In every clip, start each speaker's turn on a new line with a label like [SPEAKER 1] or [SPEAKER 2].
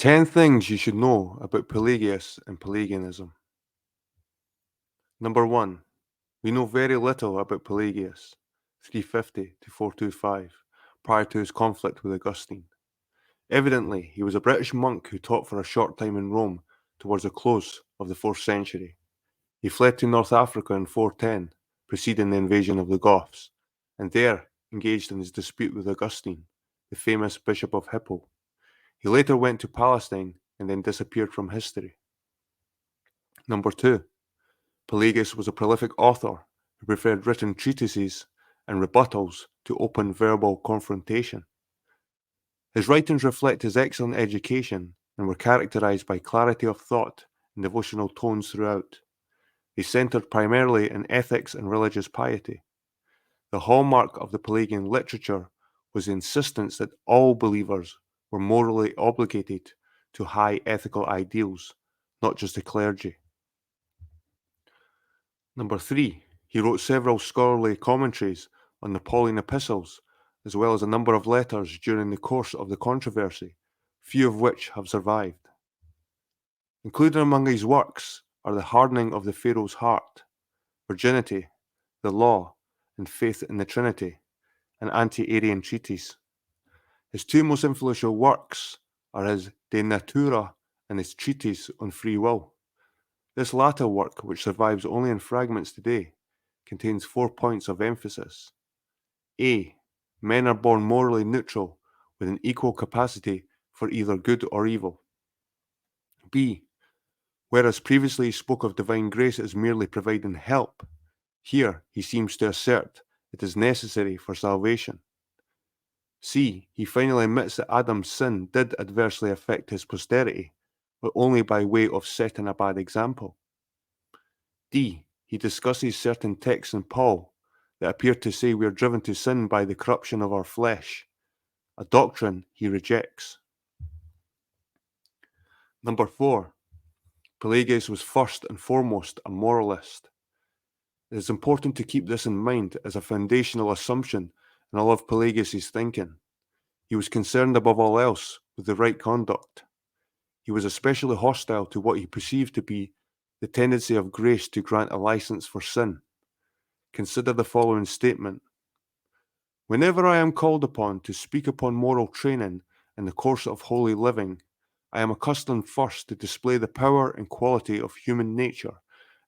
[SPEAKER 1] 10 things you should know about Pelagius and Pelagianism. Number 1. We know very little about Pelagius, 350 to 425, prior to his conflict with Augustine. Evidently, he was a British monk who taught for a short time in Rome towards the close of the 4th century. He fled to North Africa in 410, preceding the invasion of the Goths, and there engaged in his dispute with Augustine, the famous Bishop of Hippo. He later went to Palestine and then disappeared from history. Number 2. Pelagius was a prolific author who preferred written treatises and rebuttals to open verbal confrontation. His writings reflect his excellent education and were characterized by clarity of thought and devotional tones throughout. They centered primarily in ethics and religious piety. The hallmark of the Pelagian literature was the insistence that all believers were morally obligated to high ethical ideals, not just the clergy. Number 3. He wrote several scholarly commentaries on the Pauline epistles, as well as a number of letters during the course of the controversy, few of which have survived. Included among his works are The Hardening of the Pharaoh's Heart, Virginity, The Law, and Faith in the Trinity, an anti-Arian treatise. His two most influential works are his De Natura and his treatise on free will. This latter work, which survives only in fragments today, contains 4 points of emphasis. A. Men are born morally neutral with an equal capacity for either good or evil. B. Whereas previously he spoke of divine grace as merely providing help, here he seems to assert it is necessary for salvation. C. He finally admits that Adam's sin did adversely affect his posterity, but only by way of setting a bad example. D. He discusses certain texts in Paul that appear to say we are driven to sin by the corruption of our flesh, a doctrine he rejects. Number 4. Pelagius was first and foremost a moralist. It is important to keep this in mind as a foundational assumption in all of Pelagius' thinking. He was concerned above all else with the right conduct. He was especially hostile to what he perceived to be the tendency of grace to grant a license for sin. Consider the following statement. Whenever I am called upon to speak upon moral training in the course of holy living, I am accustomed first to display the power and quality of human nature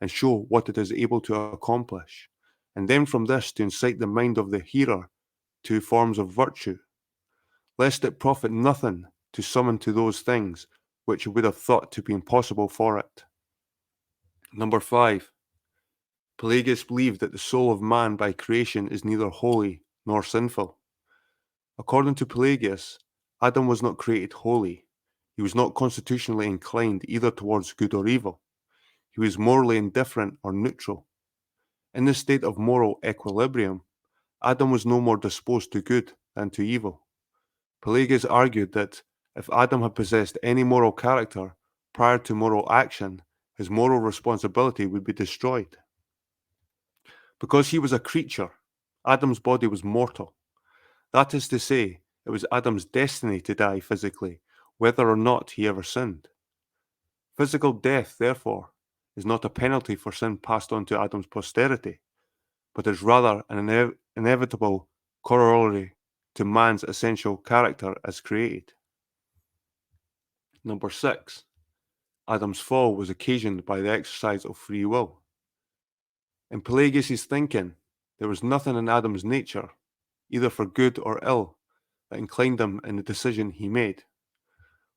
[SPEAKER 1] and show what it is able to accomplish, and then from this to incite the mind of the hearer to forms of virtue, lest it profit nothing to summon to those things which would have thought to be impossible for it. Number 5. Pelagius believed that the soul of man by creation is neither holy nor sinful. According to Pelagius, Adam was not created holy. He was not constitutionally inclined either towards good or evil. He was morally indifferent or neutral. In this state of moral equilibrium, Adam was no more disposed to good than to evil. Pelagius argued that if Adam had possessed any moral character prior to moral action, his moral responsibility would be destroyed. Because he was a creature, Adam's body was mortal. That is to say, it was Adam's destiny to die physically, whether or not he ever sinned. Physical death, therefore, is not a penalty for sin passed on to Adam's posterity, but is rather an inevitable corollary to man's essential character as created. Number 6. Adam's fall was occasioned by the exercise of free will. In Pelagius' thinking, there was nothing in Adam's nature, either for good or ill, that inclined him in the decision he made.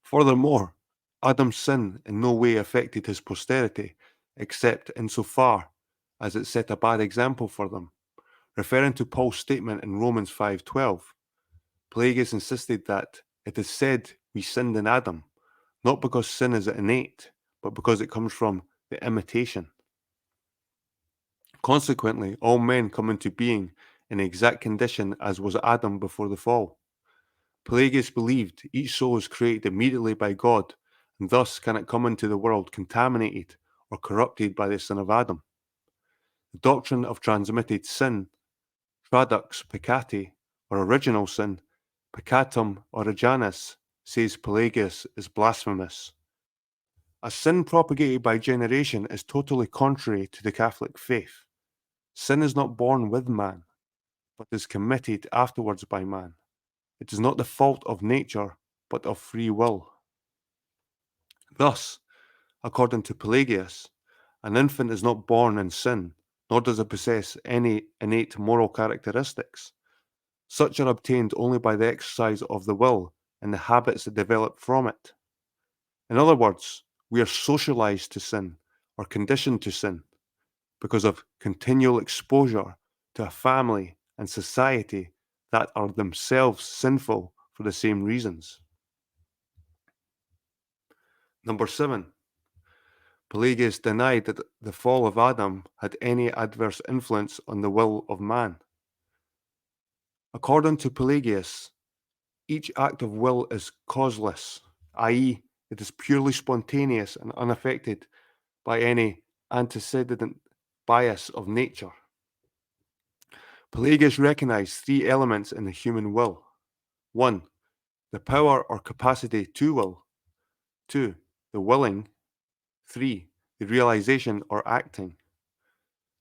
[SPEAKER 1] Furthermore, Adam's sin in no way affected his posterity, except insofar as it set a bad example for them. Referring to Paul's statement in Romans 5:12, Pelagius insisted that it is said we sinned in Adam, not because sin is innate, but because it comes from the imitation. Consequently, all men come into being in the exact condition as was Adam before the fall. Pelagius believed each soul is created immediately by God, and thus cannot come into the world contaminated or corrupted by the sin of Adam. The doctrine of transmitted sin, traduc peccati, or original sin, peccatum originis, says Pelagius, is blasphemous. A sin propagated by generation is totally contrary to the Catholic faith. Sin is not born with man, but is committed afterwards by man. It is not the fault of nature, but of free will. Thus, according to Pelagius, an infant is not born in sin, nor does it possess any innate moral characteristics. Such are obtained only by the exercise of the will and the habits that develop from it. In other words, we are socialized to sin or conditioned to sin because of continual exposure to a family and society that are themselves sinful for the same reasons. Number 7. Pelagius denied that the fall of Adam had any adverse influence on the will of man. According to Pelagius, each act of will is causeless, i.e., it is purely spontaneous and unaffected by any antecedent bias of nature. Pelagius recognized three elements in the human will. 1. The power or capacity to will. 2. The willing. 3. The realization or acting.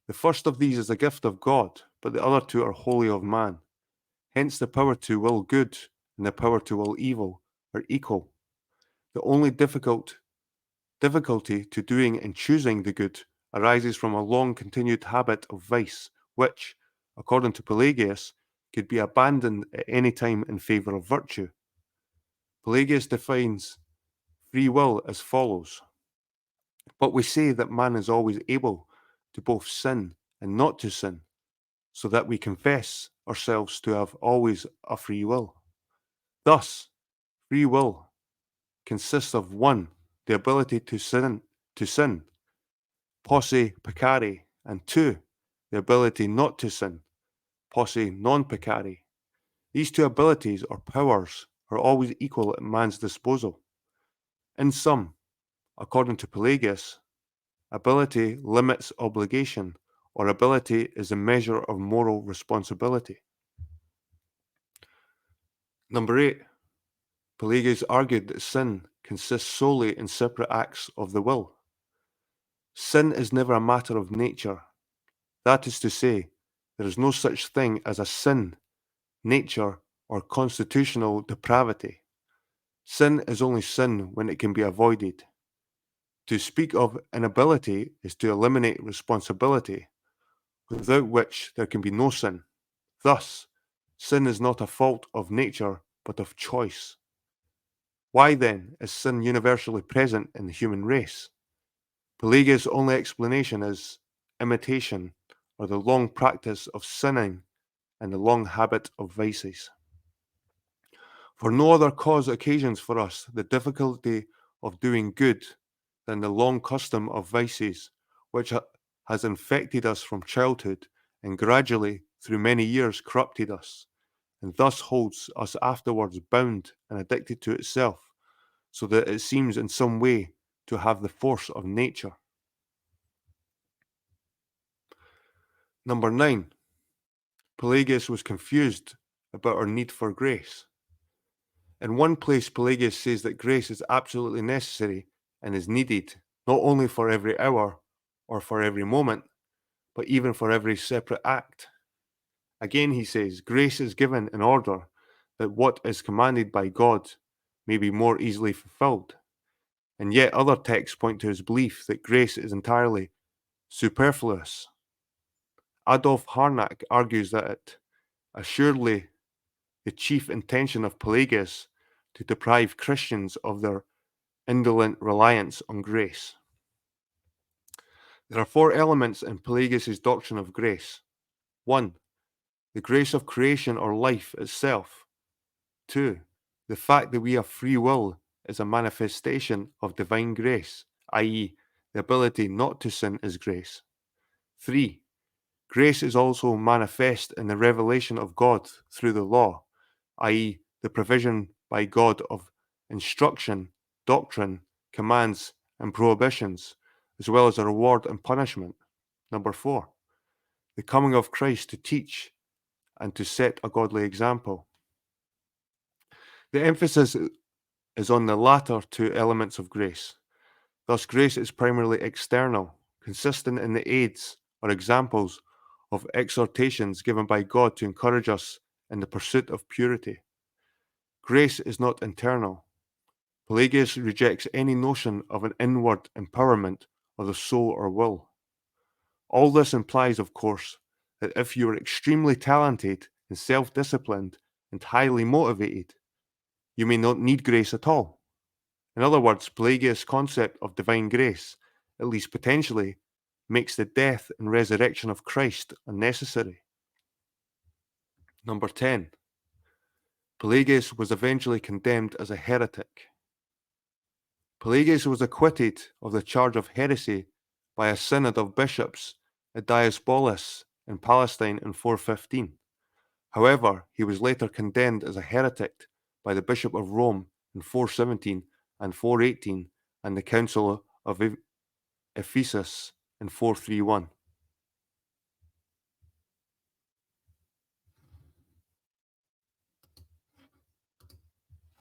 [SPEAKER 1] The first of these is a gift of God, but the other two are wholly of man. Hence the power to will good and the power to will evil are equal. The only difficulty to doing and choosing the good arises from a long continued habit of vice, which, according to Pelagius, could be abandoned at any time in favour of virtue. Pelagius defines free will as follows. But we say that man is always able to both sin and not to sin, so that we confess ourselves to have always a free will. Thus, free will consists of 1. The ability to sin, posse peccari, and 2. The ability not to sin, posse non peccari. These two abilities or powers are always equal at man's disposal. In sum, according to Pelagius, ability limits obligation, or ability is a measure of moral responsibility. Number 8. Pelagius argued that sin consists solely in separate acts of the will. Sin is never a matter of nature. That is to say, there is no such thing as a sin, nature, or constitutional depravity. Sin is only sin when it can be avoided. To speak of inability is to eliminate responsibility, without which there can be no sin. Thus, sin is not a fault of nature, but of choice. Why then is sin universally present in the human race? Pelagius' only explanation is imitation, or the long practice of sinning and the long habit of vices. For no other cause occasions for us the difficulty of doing good than the long custom of vices, which has infected us from childhood and gradually through many years corrupted us, and thus holds us afterwards bound and addicted to itself, so that it seems in some way to have the force of nature. Number 9. Pelagius was confused about our need for grace. In one place, Pelagius says that grace is absolutely necessary and is needed not only for every hour or for every moment, but even for every separate act. Again, he says, grace is given in order that what is commanded by God may be more easily fulfilled. And yet other texts point to his belief that grace is entirely superfluous. Adolf Harnack argues that it assuredly the chief intention of Pelagius to deprive Christians of their indolent reliance on grace. There are 4 elements in Pelagius' doctrine of grace. 1. The grace of creation or life itself. 2. The fact that we have free will is a manifestation of divine grace, i.e., the ability not to sin is grace. 3. Grace is also manifest in the revelation of God through the law, i.e., the provision by God of instruction, doctrine, commands, and prohibitions, as well as a reward and punishment. Number 4. The coming of Christ to teach and to set a godly example. The emphasis is on the latter two elements of grace. Thus, grace is primarily external, consistent in the aids or examples of exhortations given by God to encourage us in the pursuit of purity. Grace is not internal. Pelagius rejects any notion of an inward empowerment of the soul or will. All this implies, of course, that if you are extremely talented and self-disciplined and highly motivated, you may not need grace at all. In other words, Pelagius' concept of divine grace, at least potentially, makes the death and resurrection of Christ unnecessary. Number 10. Pelagius was eventually condemned as a heretic. Pelagius was acquitted of the charge of heresy by a synod of bishops at Diospolis in Palestine in 415. However, he was later condemned as a heretic by the Bishop of Rome in 417 and 418 and the Council of Ephesus in 431.